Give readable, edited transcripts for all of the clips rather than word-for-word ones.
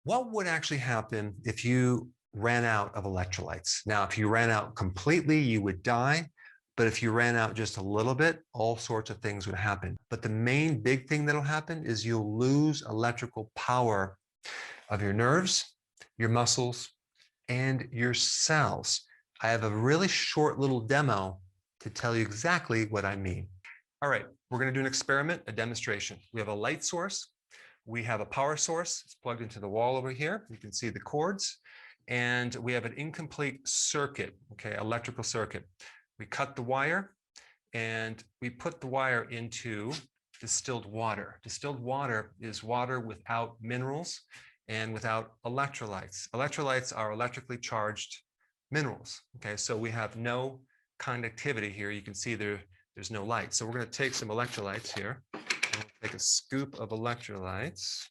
What would actually happen if you ran out of electrolytes? Now, if you ran out completely, you would die. But if you ran out just a little bit, all sorts of things would happen. But the main big thing that'll happen is you'll lose electrical power of your nerves, your muscles, and your cells. I have a really short little demo to tell you exactly what I mean. All right, we're going to do an experiment, a demonstration. We have a light source. We have a power source. It's plugged into the wall over here. You can see the cords. And we have an incomplete circuit, okay, electrical circuit. We cut the wire and we put the wire into distilled water. Distilled water is water without minerals and without electrolytes. Electrolytes are electrically charged minerals. Okay, so we have no conductivity here. You can see there's no light. So we're going to take some electrolytes here. We'll take a scoop of electrolytes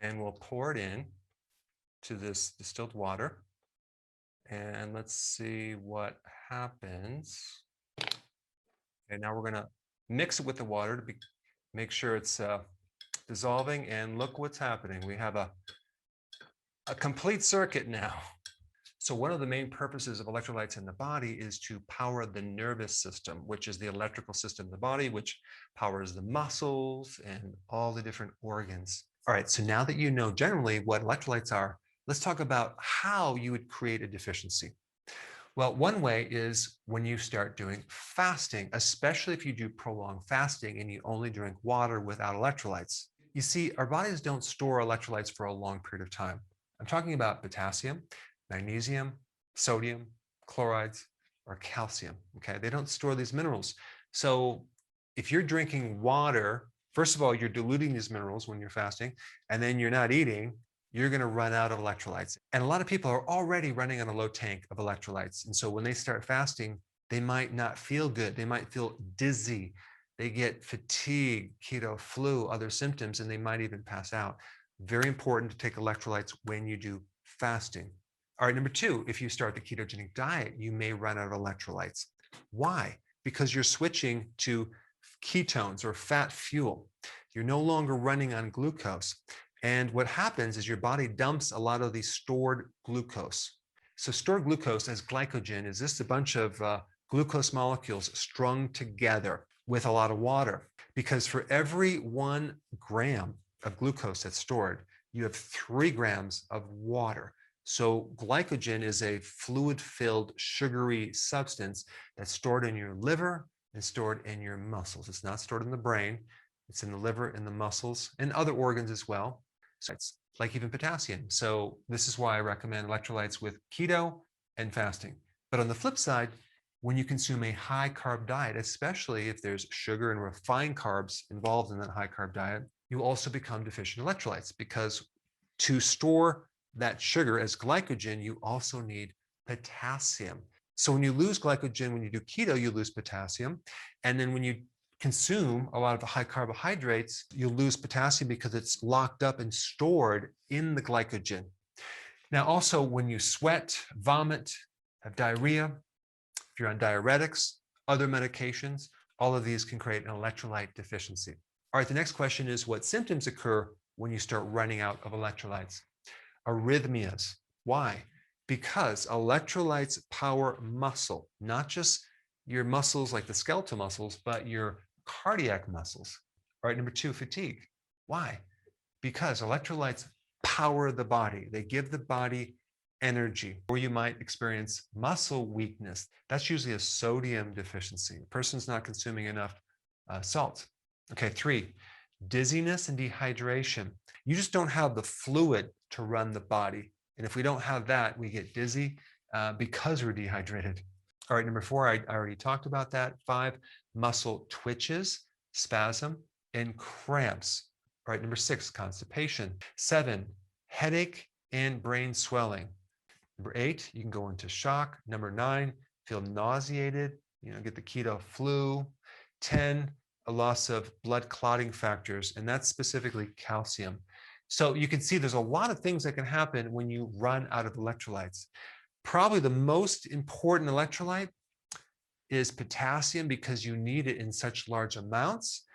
and we'll pour it in to this distilled water. And let's see what happens. And now we're going to mix it with the water to make sure it's dissolving. And look what's happening. We have a complete circuit now. So one of the main purposes of electrolytes in the body is to power the nervous system, which is the electrical system of the body, which powers the muscles and all the different organs. All right, so now that you know generally what electrolytes are, let's talk about how you would create a deficiency. Well, one way is when you start doing fasting, especially if you do prolonged fasting and you only drink water without electrolytes. You see, our bodies don't store electrolytes for a long period of time. I'm talking about potassium, magnesium, sodium, chlorides, or calcium. Okay, they don't store these minerals. So if you're drinking water, first of all, you're diluting these minerals when you're fasting, and then you're not eating, you're going to run out of electrolytes. And a lot of people are already running on a low tank of electrolytes. And so when they start fasting, they might not feel good. They might feel dizzy. They get fatigue, keto flu, other symptoms, and they might even pass out. Very important to take electrolytes when you do fasting. All right, number two, if you start the ketogenic diet, you may run out of electrolytes. Why? Because you're switching to ketones or fat fuel. You're no longer running on glucose. And what happens is your body dumps a lot of these stored glucose. So stored glucose as glycogen is just a bunch of glucose molecules strung together with a lot of water. Because for every 1 gram of glucose that's stored, you have 3 grams of water. So glycogen is a fluid-filled sugary substance that's stored in your liver and stored in your muscles. It's not stored in the brain. It's in the liver and the muscles and other organs as well. So it's like even potassium. So this is why I recommend electrolytes with keto and fasting. But on the flip side, when you consume a high carb diet, especially if there's sugar and refined carbs involved in that high carb diet, you also become deficient in electrolytes because to store that sugar as glycogen, you also need potassium. So when you lose glycogen, when you do keto, you lose potassium. And then when you consume a lot of the high carbohydrates, you'll lose potassium because it's locked up and stored in the glycogen. Now, also when you sweat, vomit, have diarrhea, if you're on diuretics, other medications, all of these can create an electrolyte deficiency. All right, the next question is what symptoms occur when you start running out of electrolytes? Arrhythmias. Why? Because electrolytes power muscle, not just your muscles like the skeletal muscles, but your cardiac muscles. All right, number two, fatigue. Why? Because electrolytes power the body. They give the body energy. Or you might experience muscle weakness. That's usually a sodium deficiency. A person's not consuming enough salt. Okay, three, dizziness and dehydration. You just don't have the fluid to run the body. And if we don't have that, we get dizzy because we're dehydrated. All right, number four, I already talked about that. 5, muscle twitches, spasm, and cramps. All right, number 6, constipation. 7, headache and brain swelling. Number 8, you can go into shock. Number 9, feel nauseated, get the keto flu. 10, a loss of blood clotting factors, and that's specifically calcium. So you can see there's a lot of things that can happen when you run out of electrolytes. Probably the most important electrolyte is potassium because you need it in such large amounts.